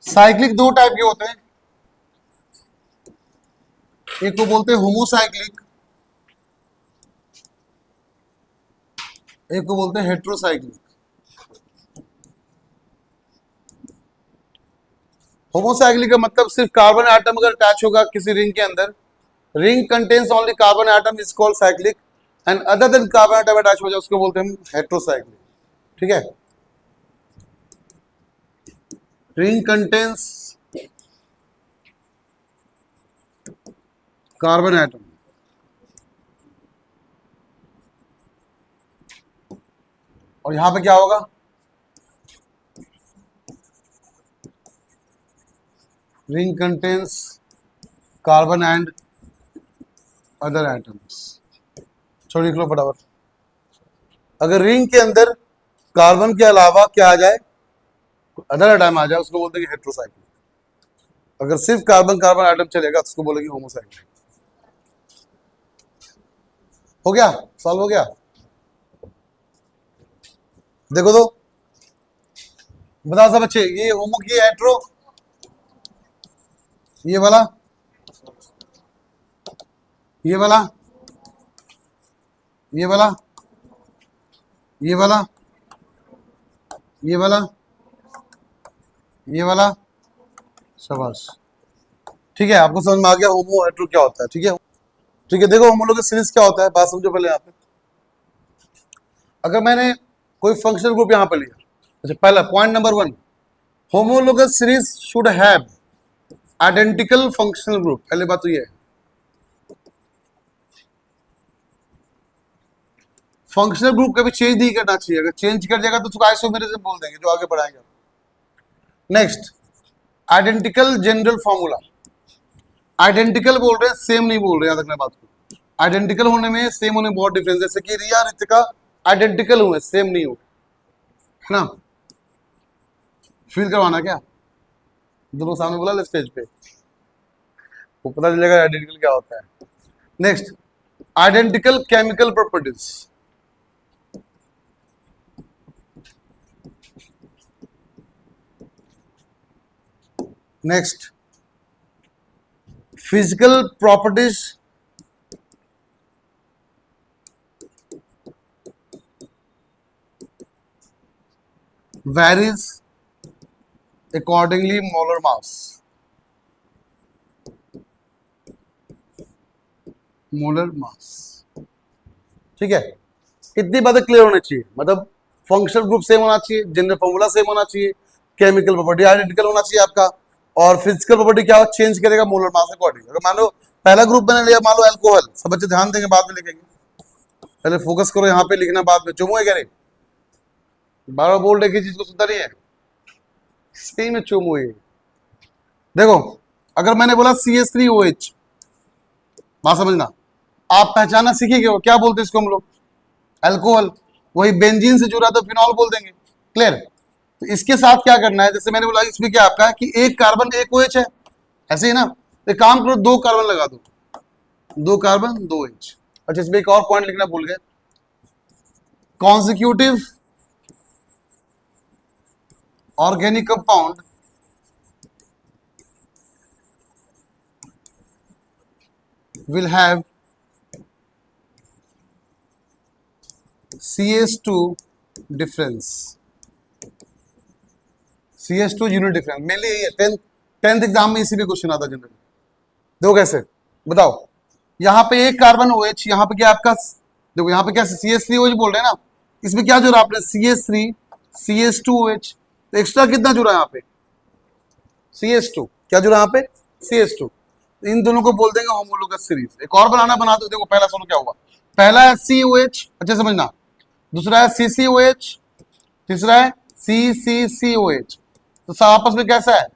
Cyclic दो type के होते हैं, एक को बोलते हैं होमोसाइक्लिक, एक को बोलते हैं हेट्रोसाइक्लिक। होमोसाइक्लिक का मतलब सिर्फ कार्बन एटम अगर अटैच होगा किसी रिंग के अंदर, ring contains only carbon atom is called cyclic, and other than carbon atom attach हो जाए उसको बोलते हैं हेट्रोसाइक्लिक। ठीक है, रिंग कंटेन्स कार्बन एटम, और यहां पे क्या होगा, ring contains carbon and other atoms. छोड़ लिख लो फटाफट। अगर रिंग के अंदर कार्बन के अलावा क्या आ जाए, अदर एटम आ जाए, उसको बोलते हैं हेट्रोसाइक्लिक। अगर सिर्फ कार्बन कार्बन एटम चलेगा तो उसको बोलेंगे होमोसाइक्लिक। हो गया, सॉल्व हो गया। देखो तो बताओ सब बच्चे, ये होमो की हेट्रो, ये वाला, ये वाला, ये वाला, ये वाला, ये वाला, ये वाला, शाबाश। ठीक है, आपको समझ में आ गया होमो हेट्रो क्या होता है। ठीक है, ठीक है। देखो होमोलोगस सीरीज क्या होता है, बात समझो पहले। यहाँ पे अगर मैंने कोई फंक्शनल ग्रुप यहाँ पे लिया, अच्छा पहला point number 1, homologous series should have identical functional group. पहले बात तो ये है, फंक्शनल ग्रुप कभी चेंज नहीं करना चाहिए, अगर चेंज कर जाएगा तो उसको आइसोमेरिज्म बोल देंगे, जो आगे बढ़ाएंगे। Next, identical general formula. Identical बोल रहे हैं, सेम नहीं बोल रहे, याद रखना बात को। आइडेंटिकल होने में सेम होने में बहुत डिफरेंस है, जैसे कि रिया रितिका आइडेंटिकल हुए, सेम नहीं हो, है ना। फील करवाना क्या, दोनों सामने बोला स्टेज पे, वो पता चलेगा आइडेंटिकल क्या होता है। Next, identical chemical properties. Next, physical properties varies accordingly molar mass। Molar mass, ठीक है। इतनी बातें क्लियर होनी चाहिए, मतलब फंक्शनल ग्रुप सेम होना चाहिए, जनरल फॉर्मूला सेम होना चाहिए, केमिकल प्रॉपर्टी आइडेंटिकल होना चाहिए आपका, और फिजिकल प्रॉपर्टी क्या चेंज करेगा मोलर मास अकॉर्डिंग। अगर मान लो पहला ग्रुप मैंने लिया, मान लो अल्कोहल, सब बच्चे ध्यान देंगे, बाद में लिखेंगे, पहले फोकस करो यहाँ पे लिखना, बाद में चुमो कह रहे, बार बार बोल रहे चीज को सुनता नहीं है, सही में चुमो। ये देखो, अगर मैंने बोला CH3OH, बात समझना, आप पहचाना सीखेंगे क्या बोलते हैं इसको हम लोग, अल्कोहल। वही बेंजीन से जुड़ा तो फिनॉल बोल देंगे, क्लियर। तो इसके साथ क्या करना है, जैसे मैंने बोला इसमें क्या आपका कि एक कार्बन एक OH है, ऐसे ही ना, तो काम करो, 2 कार्बन लगा दो, 2 कार्बन 2 OH। अच्छा, इसमें एक और पॉइंट लिखना भूल गए, consecutive organic compound will have CH2 difference। CH2 unit difference mainly यही है, 10th एग्जाम में इसी पे क्वेश्चन आता जनरली। देखो कैसे, बताओ, यहाँ पे एक कार्बन OH, यहाँ पे क्या आपका, देखो यहाँ पे क्या CH3OH बोल रहे हैं ना, इसमें क्या जुड़ा आपने CH3 CH2OH, तो एक्स्ट्रा कितना जुड़ा यहाँ पे CH2, क्या जुड़ा यहाँ पे CH2, इन दोनों को बोल देंगे होमोलोगस सीरीज। एक और बनाना, बना दो। देखो पहला सुनो क्या हुआ, पहला है COH, अच्छे समझना, दूसरा है CCOH, तीसरा है CCCOH, तो सब आपस में कैसा है,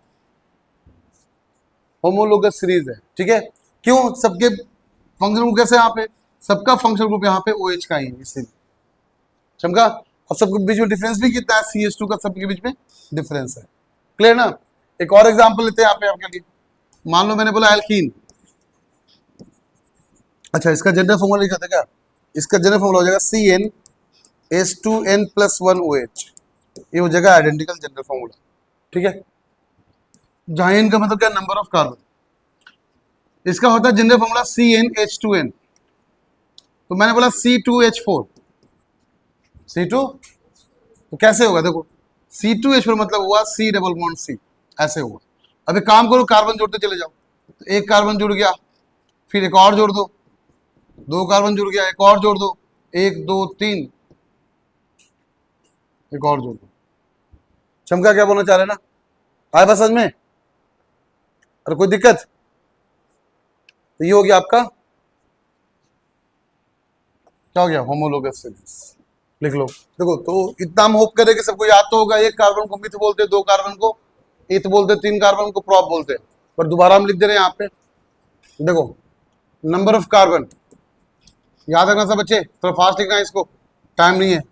होमोलोगस सीरीज है। ठीक है, क्यों, सबके फंक्शन ग्रुप कैसे, यहाँ पे सबका फंक्शन ग्रुप यहाँ पे OH का ही है, इसीलिए समझा। और सबके बीच में डिफरेंस भी कितना है, CH2 का सबके बीच में डिफरेंस है, क्लियर ना। एक और एग्जांपल लेते हैं यहाँ पे आपके लिए, मान लो मैंने बोला एल्कीन, अच्छा इसका जनरल फॉर्मूला लिखा था क्या, इसका जनरल फॉर्मूला हो जाएगा CnH2n+1OH, ये हो जाएगा आइडेंटिकल जनरल फॉर्मूला। ठीक है, जहां n का मतलब क्या, नंबर ऑफ कार्बन। इसका होता है जनरल फॉर्मूला CnH2n। तो मैंने बोला C2H4, C2, तो कैसे होगा देखो, C2H4 मतलब हुआ C डबल बॉन्ड C, ऐसे हुआ। अभी काम करो, कार्बन जोड़ते चले जाओ। तो एक कार्बन जुड़ गया, फिर एक और जोड़ दो, दो कार्बन जुड़ गया, एक और जोड़ दो, एक दो तीन, एक और जोड़ दो। चमका क्या बोलना चाह रहे ना, आए बस समझ में? और कोई दिक्कत? तो ये हो गया आपका, क्या हो गया, होमोलोगस सीरीज। लिख लो। देखो तो इतना हम होप करें कि सबको याद तो होगा, एक कार्बन को मिथ बोलते हैं, दो कार्बन को इथ बोलते हैं, तीन कार्बन को प्रॉप बोलते हैं। पर दोबारा हम लिख दे रहे हैं यहाँ पे। देखो नंबर ऑफ कार्बन याद रखना सब बच्चे, थोड़ा फास्ट लिखना है इसको, टाइम नहीं है।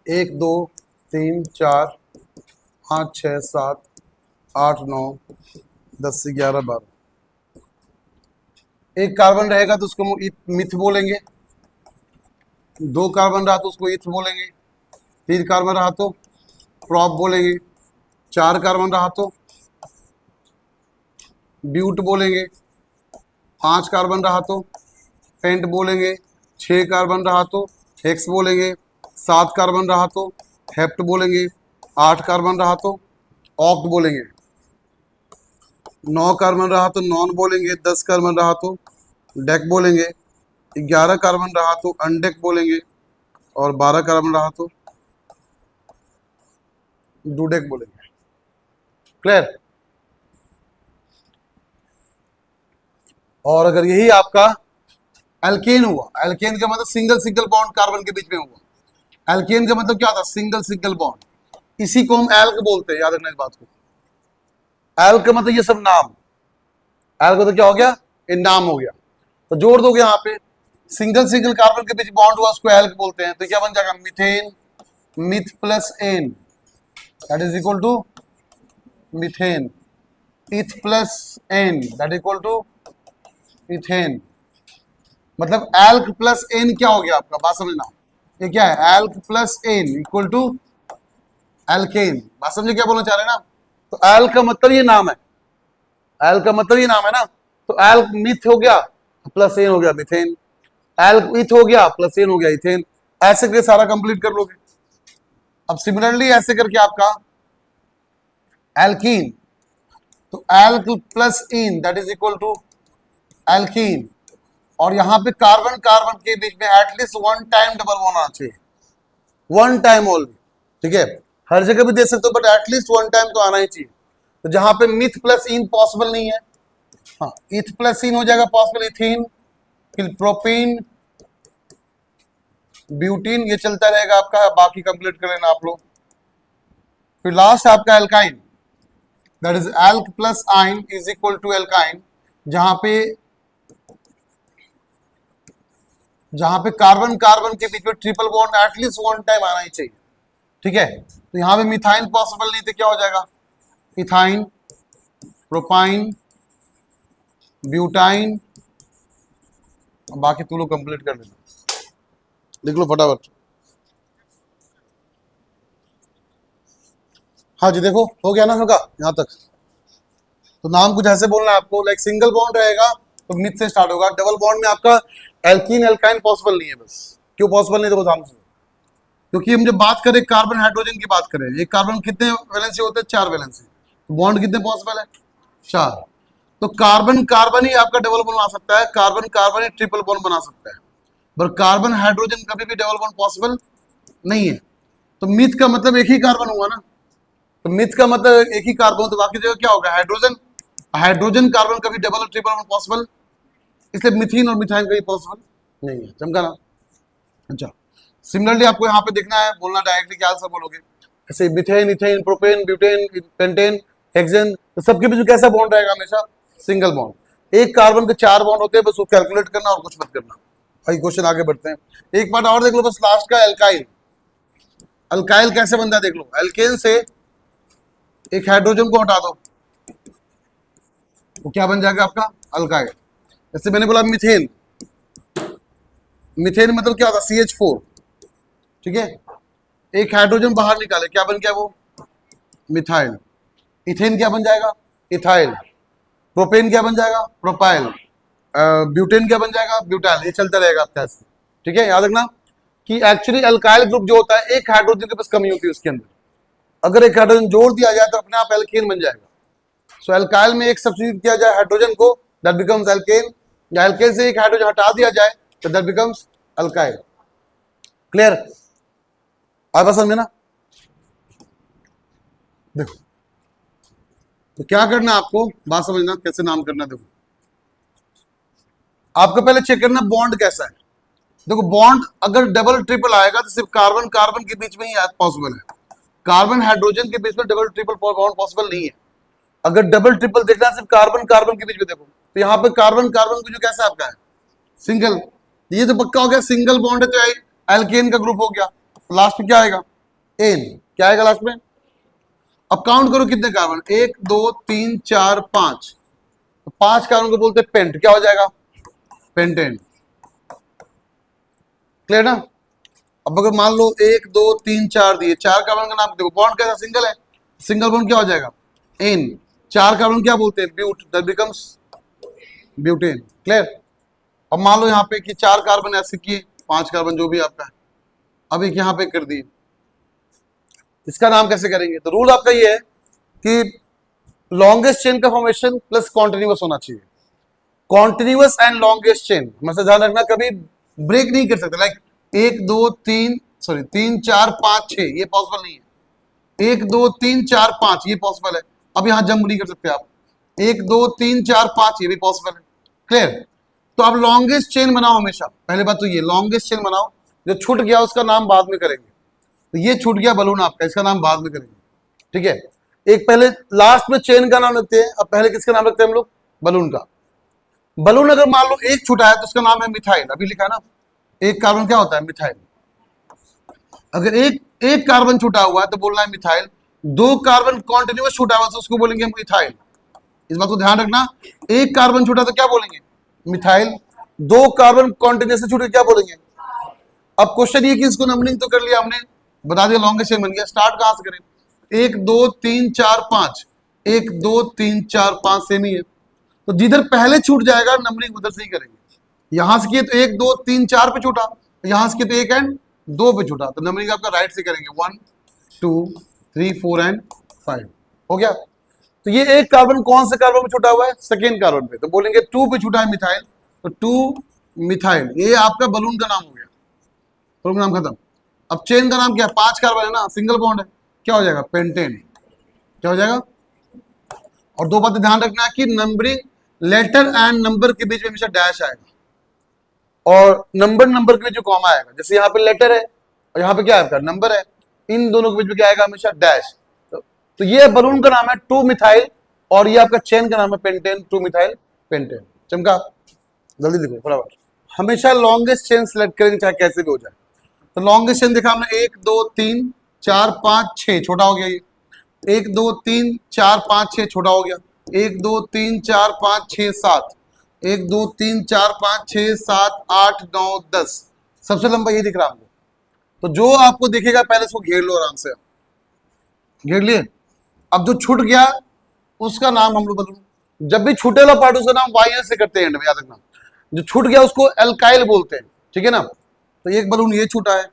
1 2 3 4 5 6 7 8 9 10 11 12। एक कार्बन रहेगा तो उसको मिथ बोलेंगे, दो कार्बन रहा तो उसको इथ बोलेंगे, तीन कार्बन रहा तो प्रॉप बोलेंगे, चार कार्बन रहा तो ब्यूट बोलेंगे, पांच कार्बन रहा तो पेंट बोलेंगे, छह कार्बन रहा तो हेक्स बोलेंगे, सात कार्बन रहा तो हेप्ट बोलेंगे, आठ कार्बन रहा तो ऑक्ट बोलेंगे, नौ कार्बन रहा तो नॉन बोलेंगे, 10 कार्बन रहा तो डेक बोलेंगे, 11 कार्बन रहा तो अनडेक बोलेंगे, और 12 कार्बन रहा तो डूडेक बोलेंगे। क्लियर? और अगर यही आपका एल्केन हुआ, एल्केन का मतलब सिंगल सिंगल बॉन्ड कार्बन के बीच में हुआ। एल्केन का मतलब क्या था, सिंगल सिंगल बॉन्ड। इसी को हम एल्क बोलते हैं, याद रखना इस बात को। एल्क का मतलब ये सब नाम, एल्क तो क्या हो गया, ये नाम हो गया। तो जोड़ दोगे यहाँ पे, सिंगल सिंगल कार्बन के बीच बॉन्ड हुआ उसको एल्क बोलते हैं। तो क्या बन जाएगा, methane, meth plus n that is equal to methane, eth plus n that is equal to ethane. मतलब एल्क प्लस एन क्या हो गया आपका, बात समझना, ये क्या है, alk plus n equal to alkane. बात समझे क्या बोलना चाह रहे हैं ना? तो एल्क का मतलब ये नाम है, एल्क का मतलब ये नाम है ना। तो एल्क मिथ हो गया प्लस एन हो गया मिथेन, एल्क इथ हो गया प्लस एन हो गया इथेन। ऐसे करके सारा कंप्लीट कर लोगे। अब सिमिलरली ऐसे करके आपका एल्कीन, तो alk plus ene that is equal to alkene. और यहां पे कार्बन कार्बन के बीच में at least one time double bond आना चाहिए, वन टाइम ओनली। ठीक है, हर जगह भी दे सकते हो बट एटलीस्ट वन टाइम तो आना ही चाहिए। तो जहां पे मिथ प्लस इन पॉसिबल नहीं है, हाँ इथ प्लस इन हो जाएगा पॉसिबल, इथीन, फिर प्रोपीन, ब्यूटीन, ये चलता रहेगा आपका। बाकी कंप्लीट कर लेना आप लोग। फिर लास्ट आपका alkyne, that is alk plus yne is equal to alkyne. जहां पे कार्बन कार्बन के बीच में triple bond at least one time आना ही चाहिए। ठीक है, तो यहां पे मिथाइन पॉसिबल नहीं, तो क्या हो जाएगा, इथाइन, प्रोपाइन, ब्यूटाइन, बाकी तुम लोग कंप्लीट कर लेना, लिख लो फटाफट। हाँ जी देखो हो गया ना सबका यहां तक। तो नाम कुछ ऐसे बोलना है आपको, लाइक सिंगल बॉन्ड रहेगा तो मिथ से स्टार्ट होगा, डबल बॉन्ड में आपका एल्कीन एल्काइन पॉसिबल नहीं है। बस क्यों पॉसिबल नहीं, देखो ध्यान से, क्योंकि हम जब बात करें कार्बन हाइड्रोजन की बात करें, एक कार्बन कितने वैलेंसी होते हैं, 4 वैलेंसी। तो बॉन्ड कितने पॉसिबल है, 4। तो कार्बन कार्बन ही आपका डबल बॉन्ड बना सकता है, कार्बन कार्बन ही ट्रिपल बॉन्ड बना सकता है, पर कार्बन हाइड्रोजन कभी भी डबल बॉन्ड पॉसिबल नहीं है। तो मिथ का मतलब एक ही कार्बन हुआ ना, तो मिथ का मतलब एक ही कार्बन, तो बाकी जगह क्या होगा, हाइड्रोजन। हाइड्रोजन कार्बन कभी डबल और ट्रिपल बॉन्ड पॉसिबल, इसलिए मिथीन और मिथाइन कभी पॉसिबल नहीं है। चमका ना? अच्छा, सिमिलरली आपको यहाँ पे देखना है, बोलना डायरेक्टली क्या आंसर बोलोगे। ऐसे methane, ethane, propane, butane, pentane, hexane, तो सबके बीच में कैसा बॉन्ड रहेगा, हमेशा सिंगल बॉन्ड। एक कार्बन के 4 बॉन्ड होते हैं, बस वो कैलकुलेट करना और कुछ मत करना। भाई क्वेश्चन आगे बढ़ते हैं, एक पार्ट और देख लो बस लास्ट का, एल्काइल। अल्काइल कैसे बनता है देख लो, एल्केन से एक हाइड्रोजन को हटा दो, वो क्या बन जाएगा आपका, अल्काइल। जैसे मैंने बोला मिथेन, मिथेन मतलब क्या होता है, CH4। ठीक है, एक हाइड्रोजन बाहर निकाले, क्या बन गया वो, मिथाइल। इथेन क्या बन जाएगा? इथाइल। प्रोपेन क्या बन जाएगा? प्रोपाइल। ब्यूटेन क्या बन जाएगा? ब्यूटाइल। ये चलता रहेगा आपके पास। ठीक है, याद रखना कि एक्चुअली अल्काइल ग्रुप जो होता है एक हाइड्रोजन के पास कमी होती है उसके अंदर, अगर एक हाइड्रोजन जोड़ दिया जाए तो अपने आप एल्केन बन जाएगा। सो अल्काइल में एक सब्स्टिट्यूट किया जाए हाइड्रोजन को, दैट बिकम्स एल्केन, या एल्केन से एक हाइड्रोजन हटा दिया जाए तो दैट बिकम्स अल्काइल। क्लियर? आप समझ में ना? देखो तो क्या करना आपको, बात समझना कैसे नाम करना। देखो आपको पहले चेक करना बॉन्ड कैसा है। देखो बॉन्ड अगर डबल ट्रिपल आएगा तो सिर्फ कार्बन कार्बन के बीच में ही पॉसिबल है, कार्बन हाइड्रोजन के बीच में डबल ट्रिपल बॉन्ड पॉसिबल नहीं है। अगर डबल ट्रिपल देखना सिर्फ कार्बन कार्बन के बीच में देखो तो यहाँ पे कार्बन कार्बन को जो कैसा आपका है सिंगल, ये तो पक्का हो गया सिंगल बॉन्ड है तो एल्केन का ग्रुप हो गया। लास्ट में क्या आएगा? एन। क्या आएगा लास्ट में? अब काउंट करो कितने कार्बन, 1 2 3 4 5, तो 5 कार्बन को बोलते हैं पेंट। क्या हो जाएगा? पेंटेन। क्लियर ना? अब अगर मान लो 1 2 3 4 दिए, 4 कार्बन का नाम देखो, बॉन्ड कैसा सिंगल है, सिंगल बॉन्ड क्या हो जाएगा? एन। 4 कार्बन क्या बोलते हैं? But, that becomes butane. Clear? अब मान लो यहाँ पे कि 4 कार्बन ऐसे किए, 5 कार्बन जो भी आपका है, अब एक यहाँ पे कर दिए, इसका नाम कैसे करेंगे? तो रूल आपका ये है कि लॉन्गेस्ट चेन का फॉर्मेशन प्लस कॉन्टिन्यूअस होना चाहिए। कॉन्टिन्यूअस एंड लॉन्गेस्ट चेन मतलब ध्यान रखना कभी ब्रेक नहीं कर सकते, लाइक 1 2 3 3 4 5 6 ये पॉसिबल नहीं है। 1 2 3 4 5 ये पॉसिबल है, अब यहां जंप नहीं कर सकते आप। 1 2 3 4 5 ये भी पॉसिबल है। क्लियर? तो आप लॉन्गेस्ट चेन बनाओ हमेशा। पहले बात तो ये लॉन्गेस्ट चेन बनाओ, जो छूट गया उसका नाम बाद में करेंगे। तो ये छूट गया बलून आपका, इसका नाम बाद में करेंगे। ठीक है, एक पहले लास्ट में चेन का नाम रखते हैं, अब पहले किसका नाम रखते हैं हम लोग? बलून का। बलून अगर मान लो एक छूटा है तो उसका नाम है मिथाइल। अभी लिखा है ना, एक कार्बन क्या होता है? मिथाइल। अगर एक कार्बन छूटा हुआ है तो बोलना है मिथाइल। 2 कार्बन कॉन्टिन्यूअस छूटा हुआ तो उसको बोलेंगे मिथाइल। इस बात को ध्यान रखना, एक कार्बन छूटा तो क्या बोलेंगे? मिथाइल। 2 कार्बन कॉन्टिन्यूअस से छूटे क्या बोलेंगे? अब क्वेश्चन ये कि इसको नंबरिंग तो कर लिया हमने, बता दिया लॉन्गेस्ट चेन बन गया। स्टार्ट कहां से करें? 1 2 3 4 5, 1 2 3 4 5 सेम ही है, तो जिधर पहले छूट जाएगा नंबरिंग उधर से ही करेंगे। यहां से किए तो 1 2 3 4 पे छूटा, यहां से किए तो 1 एंड 2 पे छूटा, तो नंबरिंग आपका राइट से करेंगे। 1 2 3 4 एंड 5 हो गया। तो ये एक कार्बन कौन से कार्बन पे छूटा हुआ है? सेकेंड कार्बन पे, तो बोलेंगे 2 पे छूटा है मिथाइल, तो 2 मिथाइल। ये आपका बलून का नाम हो गया, बलून का नाम खत्म। अब चेन का नाम क्या है? 5 कार्बन है ना, सिंगल बॉन्ड है, क्या हो जाएगा? पेंटेन। क्या हो जाएगा? और 2 बातें ध्यान रखना कि नंबरिंग लेटर एंड नंबर के बीच में हमेशा डैश आएगा, और नंबर के बीच में कॉमा आएगा। जैसे यहाँ पे लेटर है और यहाँ पे क्या है? नंबर है, इन दोनों के बीच में क्या आएगा? हमेशा डैश। तो ये बलून का नाम है 2 मिथाइल और ये आपका चेन का नाम है पेंटेन, 2 मिथाइल पेंटेन। चमका? जल्दी लिखो फटाफट। हमेशा लॉन्गेस्ट चेन सिलेक्ट करेंगे चाहे कैसे भी हो जाए। तो लॉन्गेस्ट चेन देखा हमने 1 2 3 4 5 6 छोटा हो गया, ये 1 2 3 4 5 6 छोटा हो गया, 1 2 3 4 5 6 7, 1 2 3 4 5 6 7 8 9 10, सबसे लंबा ये दिख रहा हमको। तो जो आपको दिखेगा पहले उसको घेर लो आराम से, घेर लिए। अब जो छूट गया उसका नाम हम लोग बदलो, जब भी छूटे वाला पार्ट उसका नाम वाई से करते हैं, याद रखना। जो छूट गया उसको एल्काइल बोलते हैं, ठीक है ना। तो एक बलून ये छूटा है,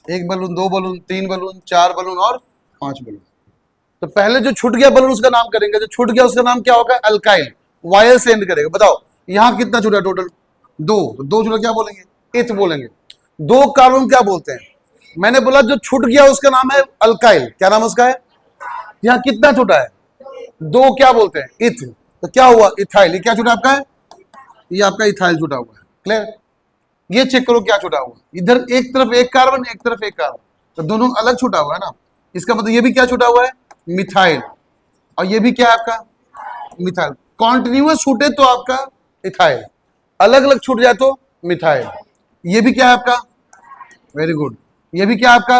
एक बलून, 2 बलून, 3 बलून, 4 बलून और 5 बलून। तो पहले जो छूट गया बलून उसका नाम करेंगे, जो छूट गया उसका नाम क्या होगा? अल्काइल, वायल से एंड करेगा। बताओ यहां कितना छूटा टोटल? 2 छूटा, क्या बोलेंगे? इथ बोलेंगे। 2 कार्बन क्या बोलते हैं? मैंने बोला जो छूट गया उसका नाम है अल्काइल। क्या नाम उसका है? यहाँ कितना छूटा है? 2 क्या बोलते हैं? इथ। तो क्या हुआ? इथाइल। ये क्या छूटा आपका है? ये आपका इथाइल छूटा हुआ है। क्लियर? ये चेक करो क्या छूटा हुआ, इधर एक तरफ एक कार्बन, एक तरफ एक कार्बन, तो दोनों अलग छूटा हुआ है ना। इसका मतलब ये भी क्या छूटा हुआ है? मिथाइल। और ये भी क्या है आपका? मिथाइल। कॉन्टिन्यूअस छूटे तो आपका इथाइल, अलग अलग छूट जाए तो मिथाइल। ये भी क्या है आपका? Very good. ये भी क्या है आपका?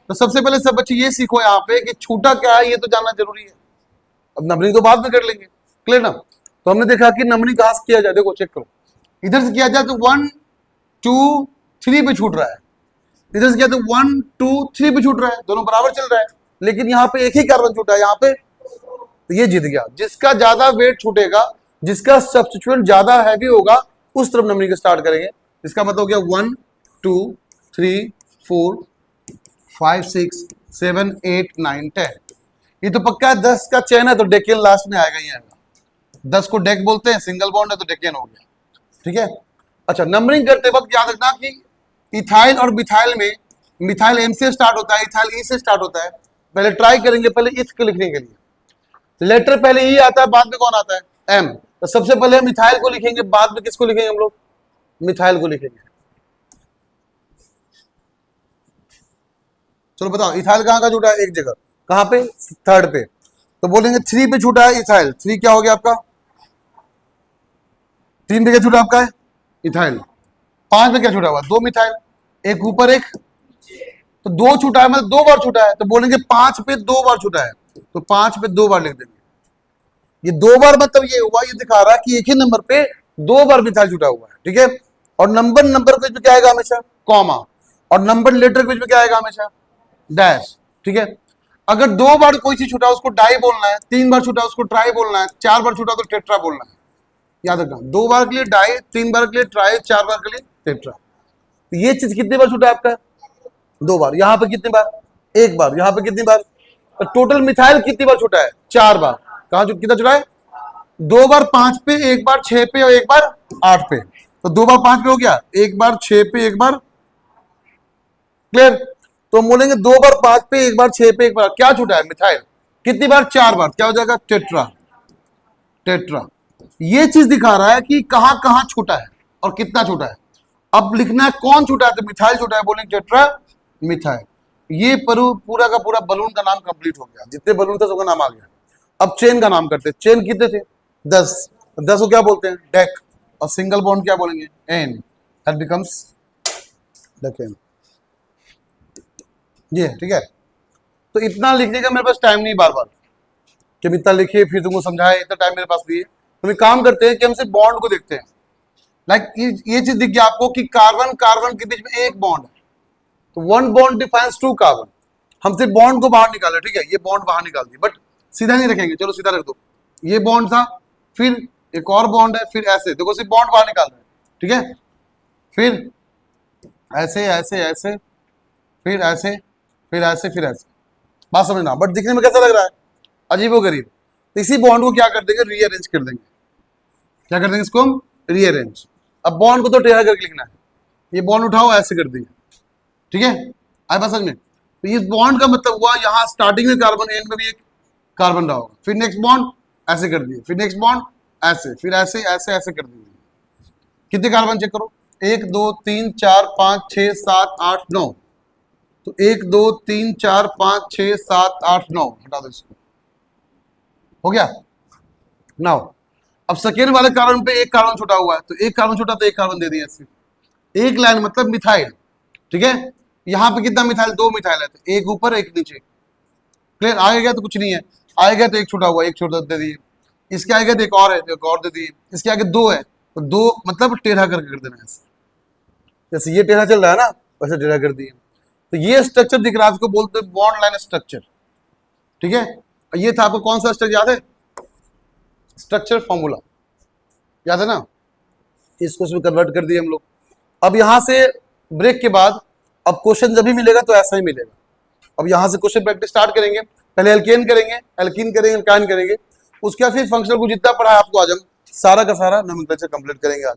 तो सबसे पहले सब बच्चे ये सीखो यहाँ पे कि छूटा क्या है ये तो जानना जरूरी है। अब नंबरिंग तो बाद में कर लेंगे, क्लियर ना। तो हमने देखा कि नंबरिंग कहां से किया जाए, देखो चेक करो, इधर से किया जाए तो 1 2 3 पे छूट रहा है, इधर से क्या तो 1 2 3 भी छूट रहा है, दोनों बराबर चल रहा है, लेकिन यहाँ पे एक ही कार्बन छूटा है यहाँ पे, तो ये जीत गया। जिसका ज्यादा वेट छूटेगा, जिसका सब्स्टिट्यूएंट ज्यादा हैवी होगा, उस तरफ नंबरिंग स्टार्ट करेंगे। इसका मतलब हो गया 1 2 3 4 5 6 7 8 9 10। ये तो पक्का 10 का चेन है तो डेकेन लास्ट में आएगा ही आएगा। 10 को डेक बोलते हैं, सिंगल बॉन्ड है तो डेकेन हो गया, ठीक है। अच्छा, नंबरिंग करते वक्त याद रखना कि इथाइल और मिथाइल में मिथाइल एम से स्टार्ट होता है, इथाइल ई से स्टार्ट होता है। पहले ट्राई करेंगे पहले इथ को लिखने के लिए। लेटर पहले ई आता है, बाद में कौन आता है, एम। तो सबसे पहले हम इथाइल को लिखेंगे, बाद में किसको लिखेंगे हम लोग, मिथाइल को लिखेंगे। चलो बताओ इथाइल कहाँ का छूटा है, एक जगह, कहाँ पे, थर्ड पे। तो बोलेंगे 3 पे छूटा है इथाइल, 3 क्या हो गया आपका, 3 पे क्या छूटा आपका है इथाइल। 5 पे क्या छूटा हुआ, 2 मिथाइल, एक ऊपर एक, तो 2 छूटा है, मतलब 2 बार छूटा है, तो बोलेंगे 5 पे 2 बार छूटा है, तो 5 पे 2 बार लिख देंगे। ये 2 बार मतलब ये हुआ, ये दिखा रहा है कि एक ही नंबर पे 2 बार मिथाइल छूटा हुआ है, ठीक है। और नंबर के बीच में क्या आएगा हमेशा, कॉमा, और नंबर लेटर के बीच में क्या आएगा हमेशा, डैश, ठीक है। अगर 2 बार कोई चीज छूटा उसको डाई बोलना है, 3 बार छूटा उसको ट्राई बोलना है, 4 बार छूटा तो टेट्रा बोलना है। याद रखना, 2 बार के लिए डाई, 3 बार के लिए ट्राई, 4 बार के लिए टेट्रा। तो ये चीज कितनी बार छूटा है आपका, 2 बार। यहाँ पे कितनी बार, 1 बार। यहाँ पे कितनी बार, तो टोटल मिथाइल कितनी बार छूटा है, 4 बार। कहा कितना छूटा है, 2 बार 5 पे, 1 बार 6 पे और 1 बार 8 पे। तो 2 बार 5 पे हो गया, 1 बार 6 पे, 1 बार, क्लियर। तो हम बोलेंगे 2 बार 5 पे, 1 बार 6 पे, 1 बार क्या छूटा है मिथाइल, कितनी बार, 4 बार, क्या हो जाएगा, टेट्रा। टेट्रा ये चीज दिखा रहा है कि कहां कहां छूटा है और कितना छूटा है। अब लिखना है कौन छूटा है, तो मिथाइल छूटा है, बोलेंगे टेट्रा मिथाइल। ये पूरा का पूरा बलून का नाम कंप्लीट हो गया, जितने बलून थे सबका नाम आ गया। अब चेन का नाम करते हैं। चेन कितने थे, 10। 10 को क्या बोलते हैं, डेक, और सिंगल बॉन्ड क्या बोलेंगे, एन, दैट बिकम्स डेकेन। ये ठीक है। तो इतना लिखने का मेरे पास टाइम नहीं बार बार कि इतना लिखिए फिर तुमको समझाए, इतना टाइम मेरे पास नहीं है। तो एक काम करते हैं कि हम सिर्फ बॉन्ड को देखते हैं। लाइक ये चीज दिख गया आपको कि कार्बन कार्बन के बीच में एक बॉन्ड है, तो 1 बॉन्ड डिफाइंस 2 कार्बन। हम सिर्फ बॉन्ड को बाहर निकाले, ठीक है, ये बॉन्ड बाहर निकाल दिए, बट सीधा नहीं रखेंगे, चलो सीधा रख दो। ये बॉन्ड था, फिर एक और बॉन्ड है, फिर ऐसे, देखो सिर्फ बॉन्ड बाहर निकाल रहे हैं, ठीक है। फिर ऐसे ऐसे ऐसे, फिर ऐसे, फिर ऐसे, फिर ऐसे, बात समझना। बट दिखने में कैसा लग रहा है, अजीबोगरीब। तो इसी बॉन्ड को क्या कर देंगे, रीअरेंज कर देंगे। क्या कर देंगे इसको हम, रीअरेंज। अब बॉन्ड को तो टेढ़ा करके लिखना है, ये बॉन्ड उठाओ ऐसे कर दिए, ठीक है, आए बात समझ में। तो इस बॉन्ड का मतलब हुआ यहाँ स्टार्टिंग में कार्बन, एंड में भी एक कार्बन रहा होगा, फिर नेक्स्ट बॉन्ड ऐसे कर दिए, फिर नेक्स्ट बॉन्ड ऐसे, फिर ऐसे ऐसे ऐसे कर दिए। कितने कार्बन चेक करो, 1 2 3 4 5 6 7 8 9। तो 1 2 3 4 5 6 7 8 9, हटा दो इसको, हो गया। नाउ अब सेकेंड वाले कार्बन पे एक कार्बन छूटा हुआ है, तो एक कार्बन छूटा तो एक कार्बन दे दिया सिर्फ। एक लाइन मतलब मिथाइल, ठीक है। यहाँ पे कितना मिथाइल, 2 मिथाइल है, तो एक ऊपर एक नीचे, क्लियर। आगे गया तो कुछ नहीं है, आगे गया तो एक छूटा हुआ, एक छोटा दे दिए। इसके आगे तो एक और है, तो एक और दे दिए। इसके आगे 2 है, तो 2 मतलब टेढ़ा करके कर देना ऐसे, जैसे ये टेढ़ा चल रहा है ना, वैसे टेढ़ा कर दिए। तो ये स्ट्रक्चर दिख रहा है, इसको बोलते हैं बॉन्ड लाइन स्ट्रक्चर, ठीक है। ये था आपको कौन सा स्ट्रक्चर याद है, स्ट्रक्चर फॉर्मूला याद है ना, इसको इसमें कन्वर्ट कर दिए हम लोग। अब यहां से ब्रेक के बाद अब क्वेश्चन जब भी मिलेगा तो ऐसा ही मिलेगा। अब यहां से क्वेश्चन प्रैक्टिस स्टार्ट करेंगे, पहले एल्केन करेंगे, एल्कीन करेंगे, एल्काइन करेंगे, उसके बाद फिर फंक्शनल को जितना पढ़ा है आपको आज हम सारा का सारा नोमेनक्लेचर कंप्लीट करेंगे आज।